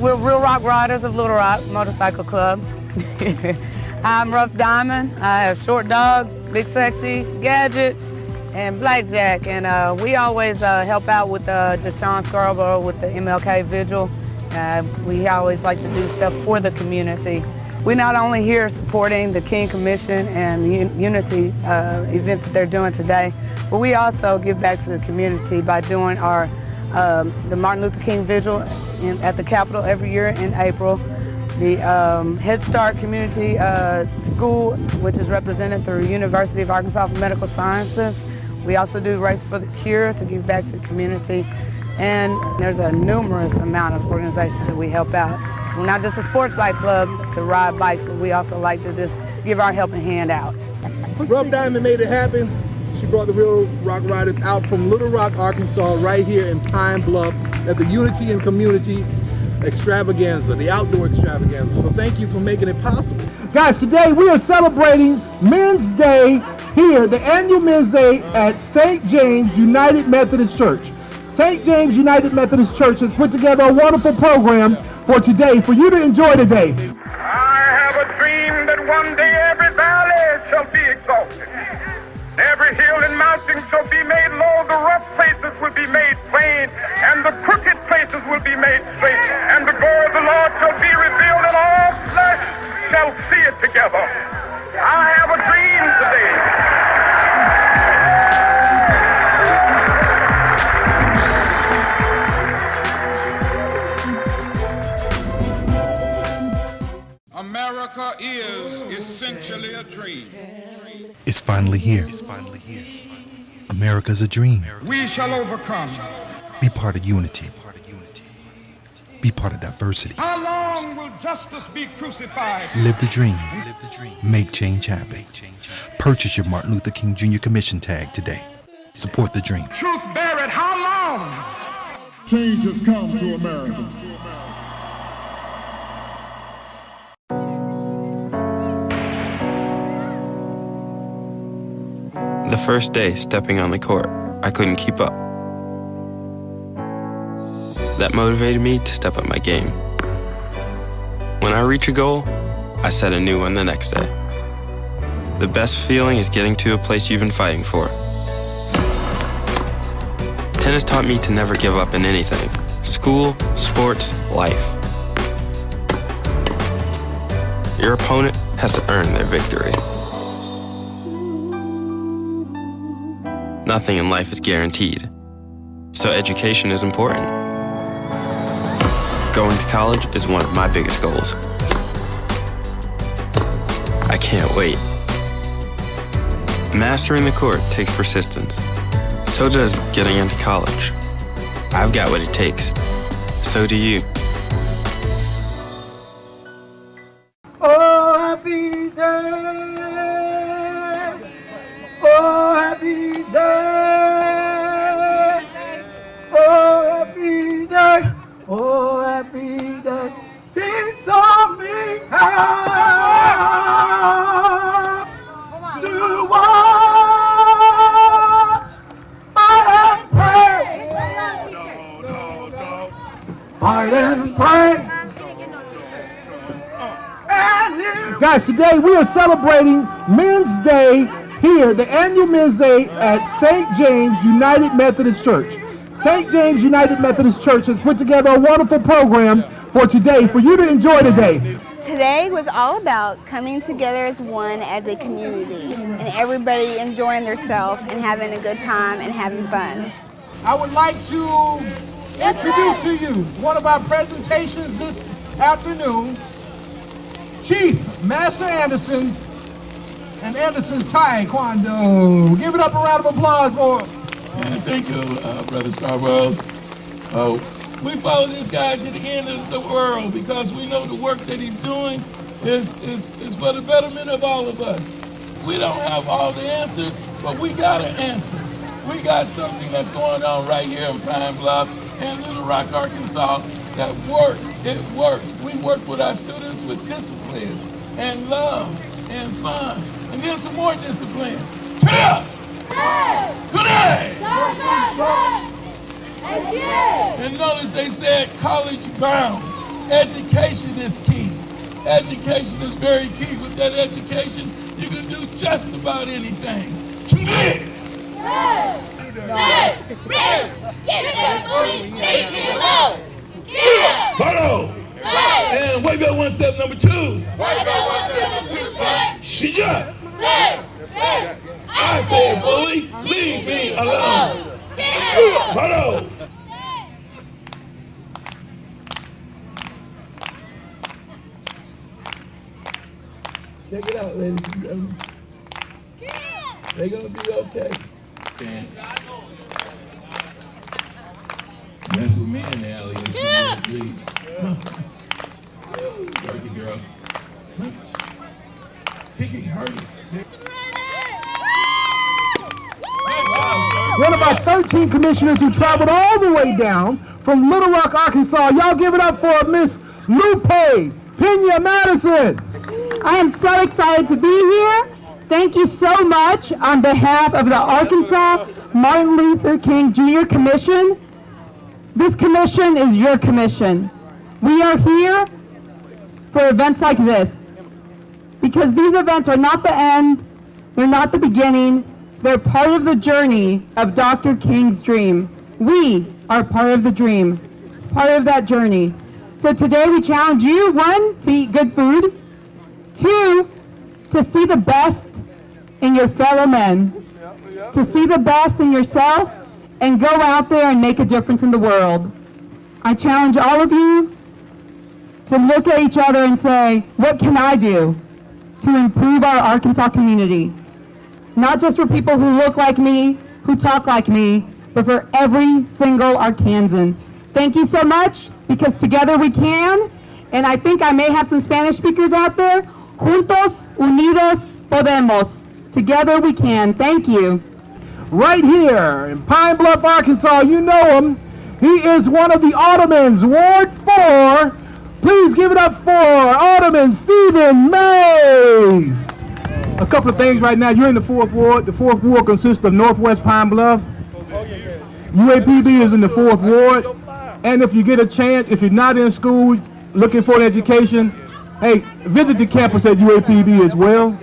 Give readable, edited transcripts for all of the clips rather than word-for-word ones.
we're Real Rock Riders of Little Rock Motorcycle Club. I'm Rough Diamond. I have Short Dog, Big Sexy, Gadget, and Blackjack. And we always help out with Deshaun Scarborough with the MLK Vigil. We always like to do stuff for the community. We're not only here supporting the King Commission and the Unity event that they're doing today, but we also give back to the community by doing our the Martin Luther King Vigil at the Capitol every year in April. The Head Start Community School, which is represented through University of Arkansas for Medical Sciences. We also do Race for the Cure to give back to the community. And there's a numerous amount of organizations that we help out. We're not just a sports bike club to ride bikes, but we also like to just give our helping hand out. Rough Diamond made it happen. She brought the Real Rock Riders out from Little Rock, Arkansas, right here in Pine Bluff at the Unity and Community Extravaganza, the outdoor extravaganza. So thank you for making it possible. Guys, today we are celebrating Men's Day here, the annual Men's Day at St. James United Methodist Church. St. James United Methodist Church has put together a wonderful program for today, for you to enjoy today. I have a dream that one day every valley shall be exalted. Every hill and mountain shall be made low, the rough places will be made plain, and the crooked places will be made straight, and the glory of the Lord shall be revealed, and all flesh shall see it together. I have a dream today. America is essentially a dream. It's finally here. America's a dream. We shall overcome. Be part of unity. Be part of diversity. How long will justice be crucified? Live the dream. Make change happen. Purchase your Martin Luther King Jr. Commission tag today. Support the dream. Truth bear it. How long? Change has come to America. The first day stepping on the court, I couldn't keep up. That motivated me to step up my game. When I reach a goal, I set a new one the next day. The best feeling is getting to a place you've been fighting for. Tennis taught me to never give up in anything. School, sports, life. Your opponent has to earn their victory. Nothing in life is guaranteed, so education is important. Going to college is one of my biggest goals. I can't wait. Mastering the court takes persistence. So does getting into college. I've got what it takes. So do you. Oh, happy day! Oh, happy day! Oh, happy day! Oh, happy day! It's on me out to walk and pray. Fight and pray. Guys, today we are celebrating Men's Day here, the annual Men's Day at St. James United Methodist Church. St. James United Methodist Church has put together a wonderful program for today, for you to enjoy today. Today was all about coming together as one, as a community, and everybody enjoying themselves and having a good time and having fun. I would like to introduce to you one of our presentations this afternoon, Chief Master Anderson and Anderson's Taekwondo. Give it up a round of applause for him. Thank you, Brother Scarborough. We follow this guy to the end of the world because we know the work that he's doing is for the betterment of all of us. We don't have all the answers, but we got an answer. We got something that's going on right here in Pine Bluff and Little Rock, Arkansas that works. It works. We work with our students with discipline and love and fun. And then some more discipline. Turn it up! Today! And notice they said college bound. education is key. Education is very key. With that education, you can do just about anything. Tune in. Follow. And wait up one step number 2. She just. I said, bully, leave me alone. Follow. Check it out, ladies and gentlemen. They're gonna be okay. Mess with me in the alley, please. Work it, girl. Kick it, hurry. One of our 13 commissioners who traveled all the way down from Little Rock, Arkansas. Y'all give it up for Miss Lupe Pena Madison. I am so excited to be here. Thank you so much on behalf of the Arkansas Martin Luther King Jr. Commission. This commission is your commission. We are here for events like this because these events are not the end, they're not the beginning, they're part of the journey of Dr. King's dream. We are part of the dream, part of that journey. So today we challenge you, 1, to eat good food, 2, to see the best in your fellow men, to see the best in yourself, and go out there and make a difference in the world. I challenge all of you to look at each other and say, what can I do to improve our Arkansas community? Not just for people who look like me, who talk like me, but for every single Arkansan. Thank you so much, because together we can, and I think I may have some Spanish speakers out there. Juntos, unidos, podemos. Together we can. Thank you. Right here in Pine Bluff, Arkansas, you know him. He is one of the Aldermans, Ward 4. Please give it up for Alderman Stephen Mays. A couple of things right now. You're in the 4th Ward. The 4th Ward consists of Northwest Pine Bluff. UAPB is in the 4th Ward. And if you get a chance, if you're not in school looking for an education, hey, visit the campus at UAPB as well.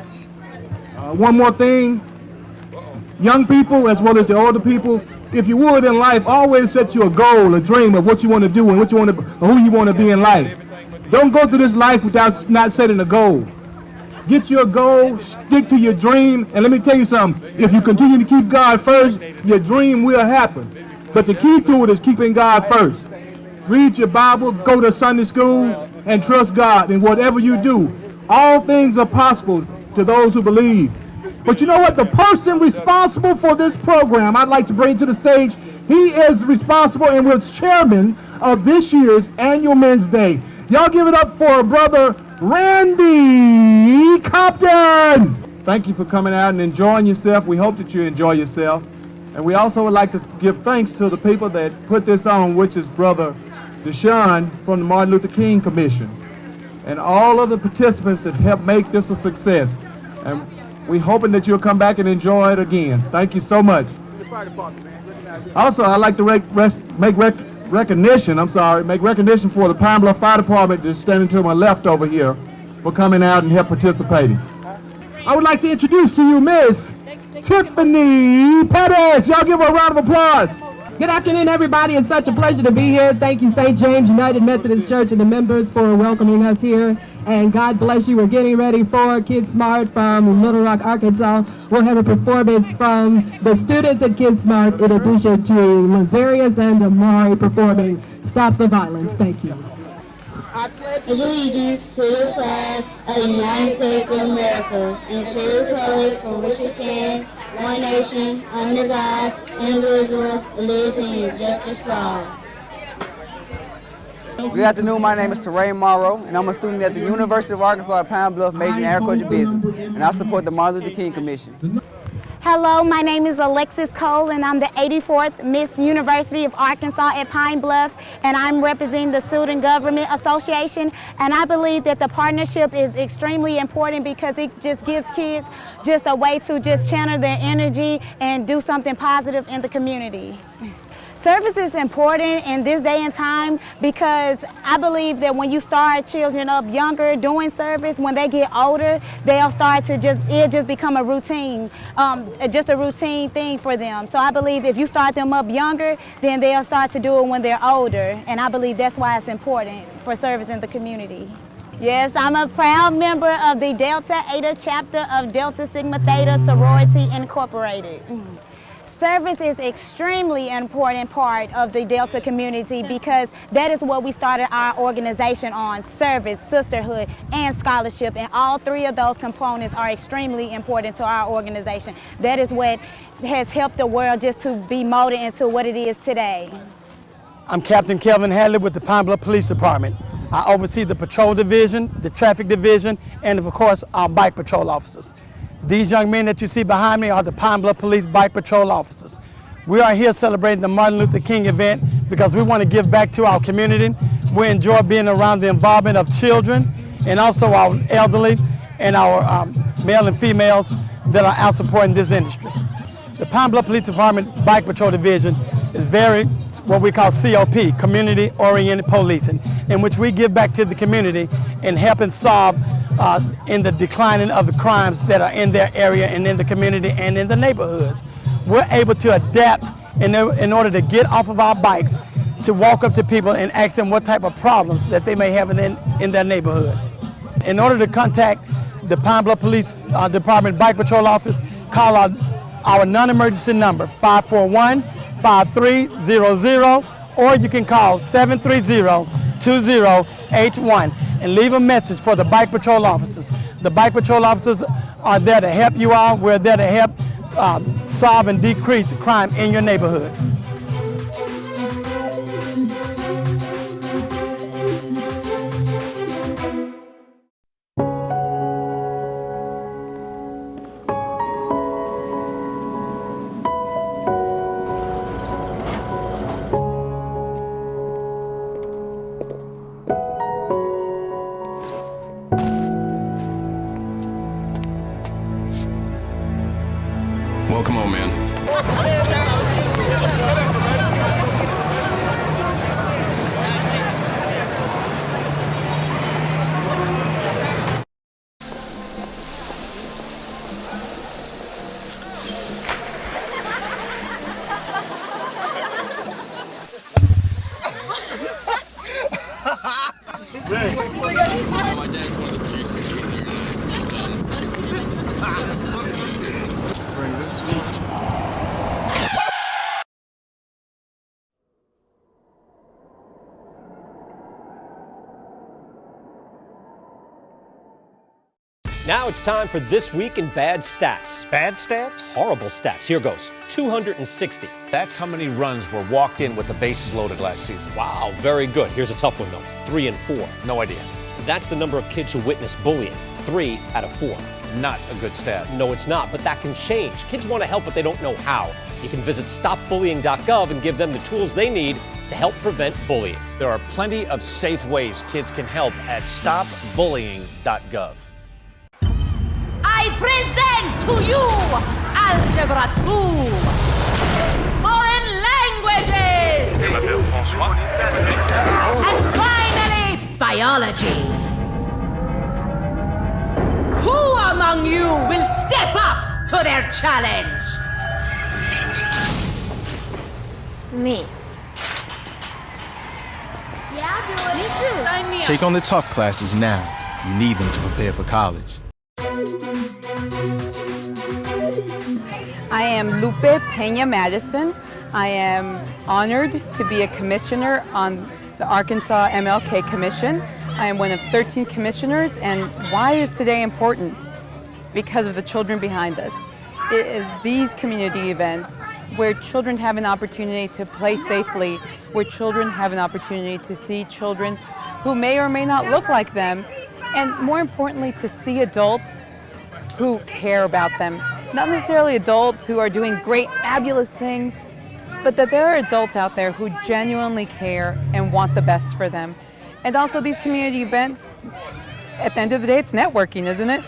One more thing. Young people, as well as the older people, if you would in life, always set you a goal, a dream of what you want to do and what you want to, or who you want to be in life. Don't go through this life without not setting a goal. Get your goal, stick to your dream, and let me tell you something. If you continue to keep God first, your dream will happen. But the key to it is keeping God first. Read your Bible, go to Sunday school, and trust God in whatever you do. All things are possible to those who believe. But you know what? The person responsible for this program, I'd like to bring to the stage, he is responsible and was chairman of this year's annual Men's Day. Y'all give it up for Brother Randy Compton. Thank you for coming out and enjoying yourself. We hope that you enjoy yourself. And we also would like to give thanks to the people that put this on, which is Brother Deshaun from the Martin Luther King Commission, and all of the participants that helped make this a success. And we're hoping that you'll come back and enjoy it again. Thank you so much. Also, I'd like to make recognition for the Pine Bluff Fire Department that's standing to my left over here for coming out and help participating. I would like to introduce to you Miss Tiffany Pettis. Y'all give her a round of applause. Good afternoon, everybody. It's such a pleasure to be here. Thank you, St. James United Methodist Church and the members for welcoming us here. And God bless you. We're getting ready for Kids Smart from Little Rock, Arkansas. We'll have a performance from the students at Kids Smart in addition to Lazarius and Amari performing Stop the Violence. Thank you. I pledge allegiance to the flag of the United States of America and to the republic for which it stands, one nation, under God, indivisible, with liberty and justice for all. Good afternoon, my name is Teray Morrow, and I'm a student at the University of Arkansas at Pine Bluff, majoring in agriculture business, and I support the Martin Luther King Commission. Hello, my name is Alexis Cole, and I'm the 84th Miss University of Arkansas at Pine Bluff, and I'm representing the Student Government Association, and I believe that the partnership is extremely important because it just gives kids just a way to just channel their energy and do something positive in the community. Service is important in this day and time because I believe that when you start children up younger doing service, when they get older, they'll start to it'll just become a routine, just a routine thing for them. So I believe if you start them up younger, then they'll start to do it when they're older. And I believe that's why it's important for service in the community. Yes, I'm a proud member of the Delta Eta chapter of Delta Sigma Theta Sorority Incorporated. Service is extremely important part of the Delta community because that is what we started our organization on: service, sisterhood, and scholarship. And all three of those components are extremely important to our organization. That is what has helped the world just to be molded into what it is today. I'm Captain Kelvin Hadley with the Pine Bluff Police Department. I oversee the patrol division, the traffic division, and of course our bike patrol officers. These young men that you see behind me are the Pine Bluff Police Bike Patrol officers. We are here celebrating the Martin Luther King event because we want to give back to our community. We enjoy being around the involvement of children and also our elderly and our male and females that are out supporting this industry. The Pine Bluff Police Department Bike Patrol Division is very what we call COP, Community Oriented Policing, in which we give back to the community and helping solve in the declining of the crimes that are in their area and in the community and in the neighborhoods. We're able to adapt in order to get off of our bikes to walk up to people and ask them what type of problems that they may have in their neighborhoods. In order to contact the Pine Bluff Police Department Bike Patrol Office, call our non-emergency number, 541-5300, or you can call 730-2081 and leave a message for the Bike Patrol officers. The Bike Patrol officers are there to help you all. We're there to help solve and decrease crime in your neighborhoods. Welcome home, man. Bring this sweet. Now it's time for This Week in Bad Stats. Bad stats? Horrible stats. Here goes. 260. That's how many runs were walked in with the bases loaded last season. Wow, very good. Here's a tough one, though. 3 and 4. No idea. That's the number of kids who witness bullying. 3 out of 4. Not a good stat. No, it's not, but that can change. Kids want to help, but they don't know how. You can visit stopbullying.gov and give them the tools they need to help prevent bullying. There are plenty of safe ways kids can help at stopbullying.gov. I present to you Algebra 2, Foreign Languages, and finally, Biology. Who among you will step up to their challenge? Me. Yeah, I'll do it. Me too. Sign me up. Take on the tough classes now. You need them to prepare for college. I am Lupe Peña Madison. I am honored to be a commissioner on the Arkansas MLK Commission. I am one of 13 commissioners, and why is today important? Because of the children behind us. It is these community events where children have an opportunity to play safely, where children have an opportunity to see children who may or may not look like them, and more importantly, to see adults who care about them. Not necessarily adults who are doing great, fabulous things, but that there are adults out there who genuinely care and want the best for them. And also these community events, at the end of the day, it's networking, isn't it?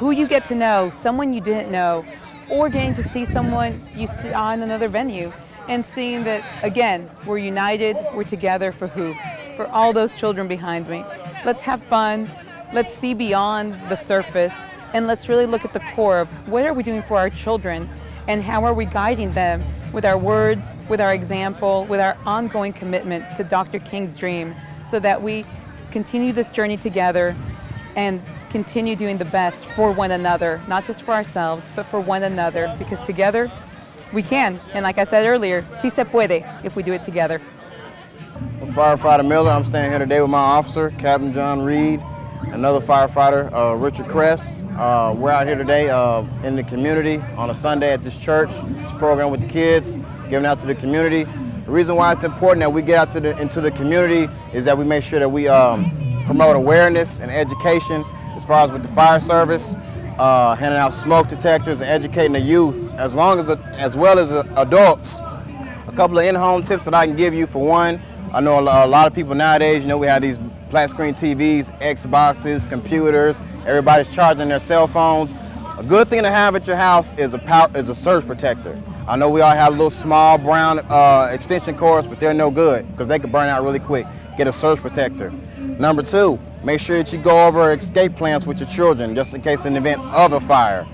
Who you get to know, someone you didn't know, or getting to see someone you saw in another venue. and seeing that, again, we're united, we're together for who? For all those children behind me. Let's have fun, let's see beyond the surface, and let's really look at the core of what are we doing for our children and how are we guiding them with our words, with our example, with our ongoing commitment to Dr. King's dream, so that we continue this journey together and continue doing the best for one another, not just for ourselves, but for one another, because together we can. And like I said earlier, sí se puede if we do it together. I'm Firefighter Miller. I'm standing here today with my officer, Captain John Reed, another firefighter, Richard Kress. We're out here today in the community on a Sunday at this church. It's a program with the kids, giving out to the community. The reason why it's important that we get out into the community is that we make sure that we promote awareness and education as far as with the fire service, handing out smoke detectors and educating the youth, as well as adults. A couple of in-home tips that I can give you. For one, I know a lot of people nowadays, we have these flat screen TVs, Xboxes, computers, everybody's charging their cell phones. A good thing to have at your house is a surge protector. I know we all have little small brown extension cords, but they're no good because they can burn out really quick. Get a surge protector. Number two, make sure that you go over escape plans with your children just in case in the event of a fire.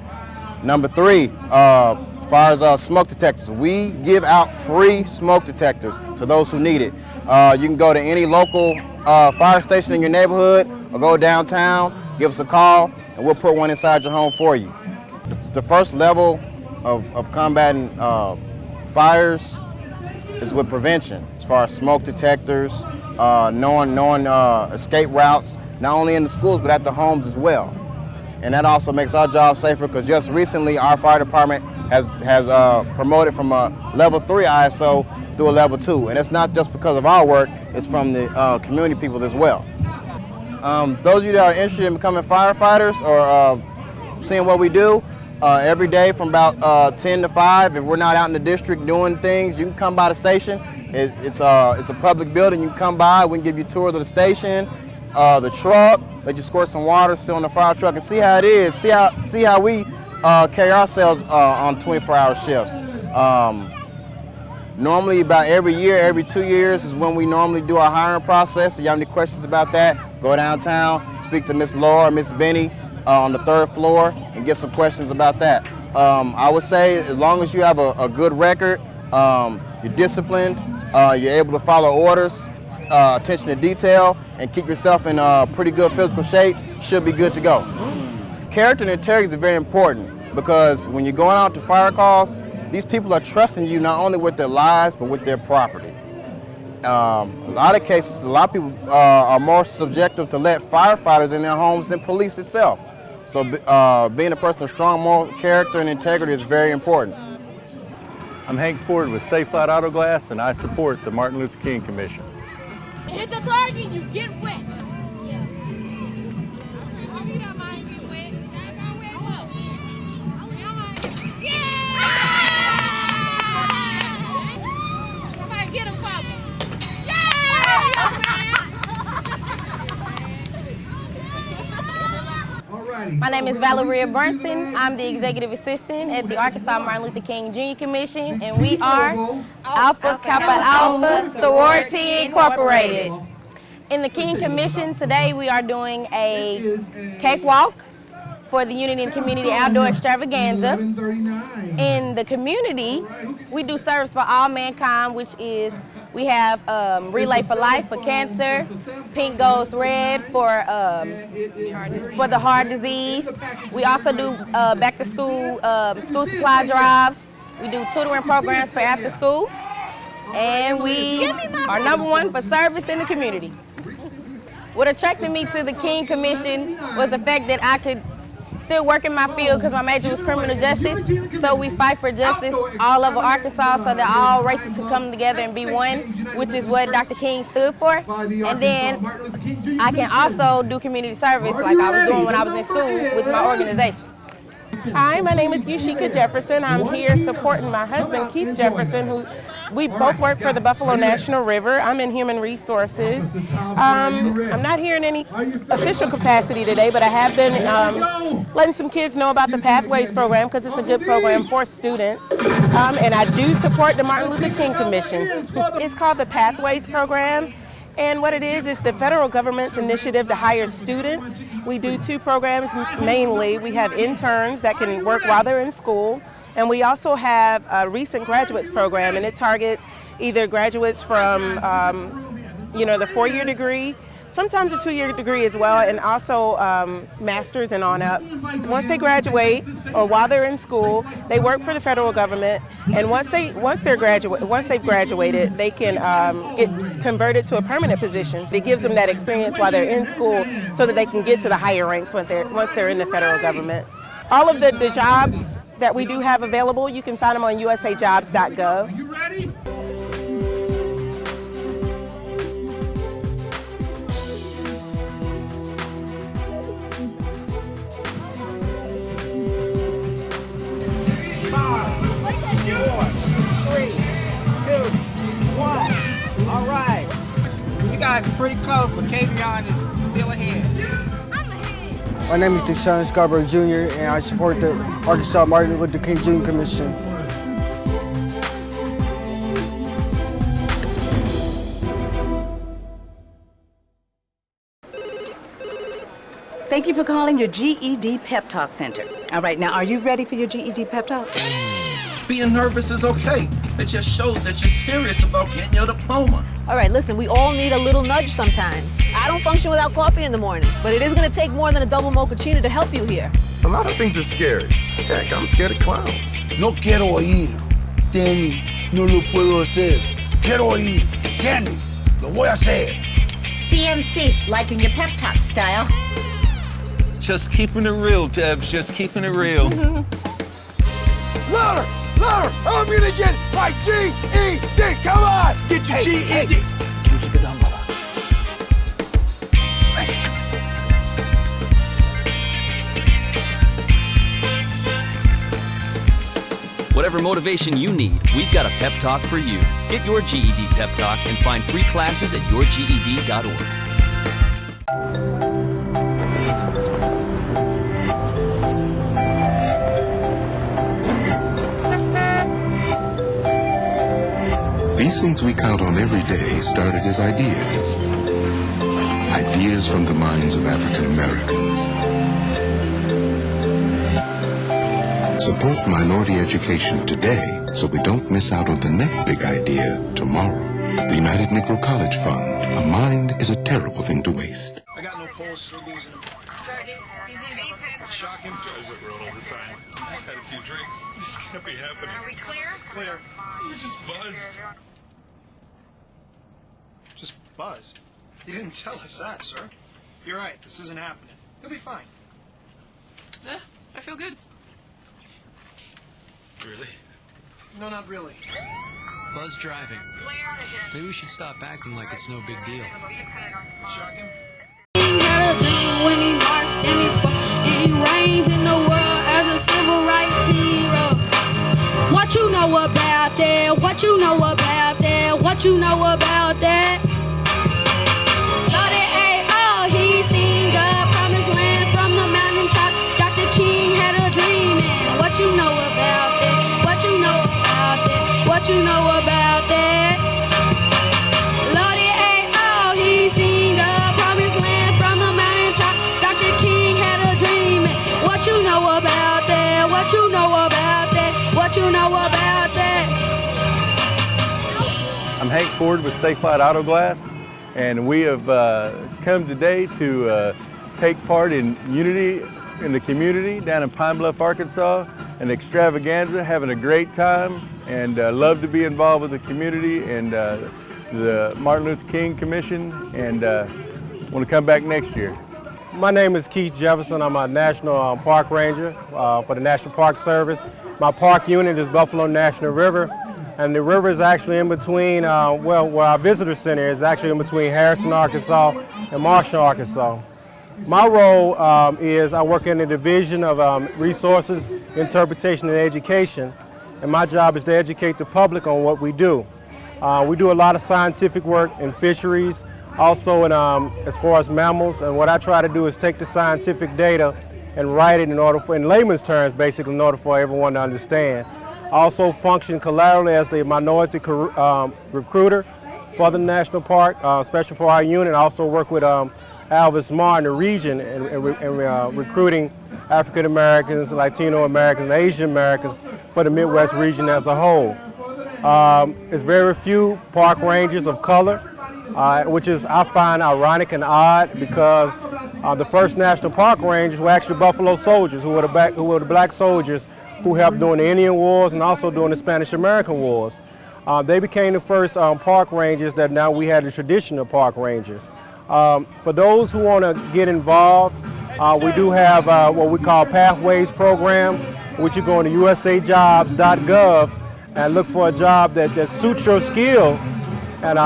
Number three, as far as smoke detectors, we give out free smoke detectors to those who need it. You can go to any local fire station in your neighborhood or go downtown, give us a call, and we'll put one inside your home for you. The first level of combating fires is with prevention, as far as smoke detectors, knowing escape routes, not only in the schools but at the homes as well. And that also makes our job safer because just recently our fire department has promoted from a level 3 ISO through a level 2. And it's not just because of our work, it's from the community people as well. Those of you that are interested in becoming firefighters or seeing what we do, every day from about 10 to 5, if we're not out in the district doing things, you can come by the station. It's a public building. You can come by, we can give you a tour of the station, the truck, let you squirt some water, sit on the fire truck and see how it is, see how we carry ourselves on 24-hour shifts. Normally about every year, every 2 years is when we normally do our hiring process. If you have any questions about that, go downtown, speak to Miss Laura, Miss Benny on the 3rd floor and get some questions about that. I would say as long as you have a good record, you're disciplined, you're able to follow orders, attention to detail, and keep yourself in pretty good physical shape, should be good to go. Character and integrity is very important because when you're going out to fire calls, these people are trusting you not only with their lives, but with their property. A lot of cases, a lot of people are more subjective to let firefighters in their homes than police itself. So being a person of strong moral character and integrity is very important. I'm Hank Ford with Safe Flight Auto Glass, and I support the Martin Luther King Commission. Hit the target, you get wet. Somebody get him for me. My name is Valeria Brunson. I'm the executive assistant at the Arkansas Martin Luther King Jr. Commission, and we are Alpha Kappa Alpha Sorority Incorporated. In the King Commission today, we are doing a cakewalk for the Unity and Community Outdoor Extravaganza. In the community, we do service for all mankind, which is we have Relay for Life for cancer, Pink Goes Red for the heart disease. We also do back to school school supply drives. We do tutoring programs for after school, and we are #1 for service in the community. What attracted me to the King Commission was the fact that I could still work in my field because my major was criminal justice. So we fight for justice all over Arkansas so that all races can come together and be one, which is what Dr. King stood for. And then I can also do community service like I was doing when I was in school with my organization. Hi, my name is Yushika Jefferson. I'm here supporting my husband, Keith Jefferson, who We both work for the Buffalo National River. I'm in human resources. I'm not here in any official capacity today, but I have been letting some kids know about the Pathways program because it's a good program for students. And I do support the Martin Luther King Commission. It's called the Pathways program. And what it is the federal government's initiative to hire students. We do two programs mainly. We have interns that can work while they're in school. And we also have a recent graduates program, and it targets either graduates from, the 4-year degree, sometimes a 2-year degree as well, and also masters and on up. Once they graduate, or while they're in school, they work for the federal government, and once they've graduated, they can get converted to a permanent position. It gives them that experience while they're in school, so that they can get to the higher ranks once they're in the federal government. All of the jobs that we do have available, you can find them on usajobs.gov. You ready? All right. You guys are pretty close, but Kavion is still ahead. My name is Deshaun Scarborough Jr., and I support the Arkansas Martin Luther King Jr. Commission. Thank you for calling your GED Pep Talk Center. All right, now, are you ready for your GED Pep Talk? Being nervous is okay. It just shows that you're serious about getting your diploma. All right, listen, we all need a little nudge sometimes. I don't function without coffee in the morning, but it is gonna take more than a double mochaccino to help you here. A lot of things are scary. Heck, I'm scared of clowns. No quiero ir. Danny, no lo puedo hacer. Quiero ir. Danny, lo voy a hacer. DMC, liking your pep talk style. Just keeping it real, Debs. Just keeping it real. Louder! Louder! I'm gonna get my GED! Come on! Get your GED! Whatever motivation you need, we've got a pep talk for you. Get your GED pep talk and find free classes at yourged.org. These things we count on every day started as ideas. Ideas from the minds of African Americans. Support minority education today so we don't miss out on the next big idea tomorrow. The United Negro College Fund. A mind is a terrible thing to waste. I got no pulse for losing him. Shock him. Guys are real all the time. We just had a few drinks. This can't be happening. Are we clear? Clear. We're just buzzed. Just buzzed. You didn't tell us that, sir. You're right. This isn't happening. He'll be fine. Yeah, I feel good. Really? No, not really. Buzz driving. Maybe we should stop acting like it's no big deal. Shock him. When he marched in his he reigns in the world as a civil rights hero. What you know about that? What you know about that? What you know about that? He seen the promised land from the mountaintop. Dr. King had a dream, and what you know about that? What you know about that? What you know about that? Lordy he seen the promised land from the mountaintop. Dr. King had a dream, and what you know about that? What you know about that? What you know about that? I'm Hank Ford with Safe Light Auto Glass, and we have come today to take part in Unity in the community down in Pine Bluff, Arkansas, an extravaganza, having a great time, and love to be involved with the community and the Martin Luther King Commission, and want to come back next year. My name is Keith Jefferson. I'm a National Park Ranger for the National Park Service. My park unit is Buffalo National River. And the river is actually in between, where our visitor center is actually in between Harrison, Arkansas and Marshall, Arkansas. My role is I work in the Division of Resources, Interpretation, and Education. And my job is to educate the public on what we do. We do a lot of scientific work in fisheries, also in, as far as mammals, and what I try to do is take the scientific data and write it in layman's terms, basically, in order for everyone to understand. I also function collaterally as the minority recruiter for the national park, especially for our unit. I also work with Alvis Mar in the region and recruiting African Americans, Latino Americans, and Asian Americans for the Midwest region as a whole. There's very few park rangers of color, which is, I find, ironic and odd, because the first national park rangers were actually Buffalo soldiers, who were the black soldiers who helped during the Indian Wars and also during the Spanish-American Wars. They became the first park rangers that now we had the traditional park rangers. For those who want to get involved, we do have what we call Pathways program, which you go on to usajobs.gov and look for a job that suits your skill and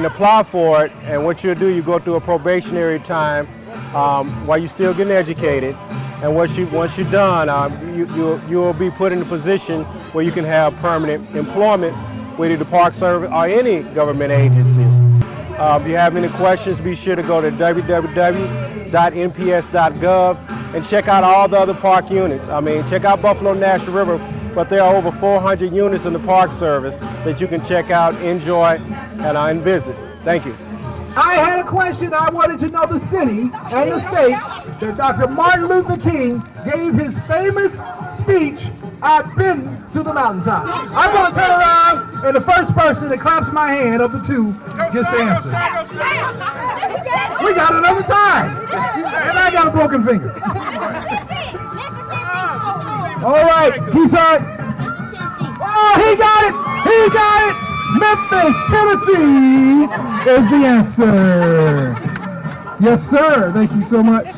apply for it. And what you'll do, you go through a probationary time while you're still getting educated. And once you're done, you'll be put in a position where you can have permanent employment with the Park Service or any government agency. If you have any questions, be sure to go to www.nps.gov and check out all the other park units. I mean, check out Buffalo National River, but there are over 400 units in the Park Service that you can check out, enjoy, and visit. Thank you. I had a question. I wanted to know the city and the state that Dr. Martin Luther King gave his famous speech, "I've been to the mountaintop." I'm going to turn around, and the first person that claps my hand of the two gets the answer. We got another tie, and I got a broken finger. All right, Keyshawn. Oh, he got it! He got it! Memphis, Tennessee is the answer. Yes, sir. Thank you so much.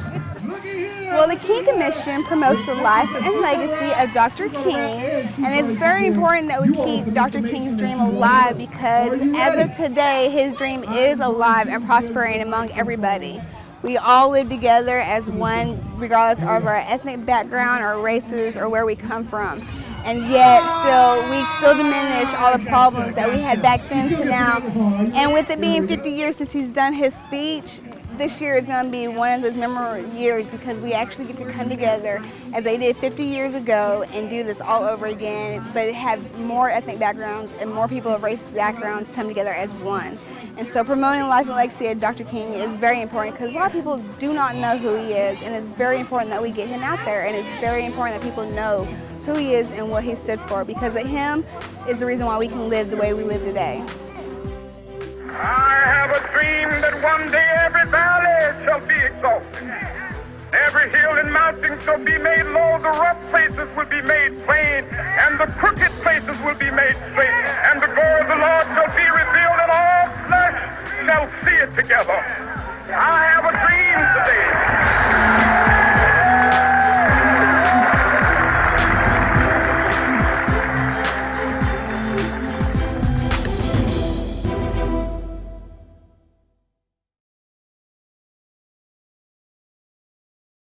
Well, the King Commission promotes the life and legacy of Dr. King, and it's very important that we keep Dr. King's dream alive, because as of today, his dream is alive and prospering among everybody. We all live together as one, regardless of our ethnic background or races or where we come from. And yet we still diminish all the problems that we had back then to now. And with it being 50 years since he's done his speech, this year is going to be one of those memorable years, because we actually get to come together as they did 50 years ago and do this all over again, but have more ethnic backgrounds and more people of race backgrounds come together as one. And so promoting the life and legacy of Dr. King is very important, because a lot of people do not know who he is, and it's very important that we get him out there, and it's very important that people know who he is and what he stood for, because of him is the reason why we can live the way we live today. I have a dream that one day every valley shall be exalted. Every hill and mountain shall be made low, the rough places will be made plain, and the crooked places will be made straight, and the glory of the Lord shall be revealed, and all flesh shall see it together. I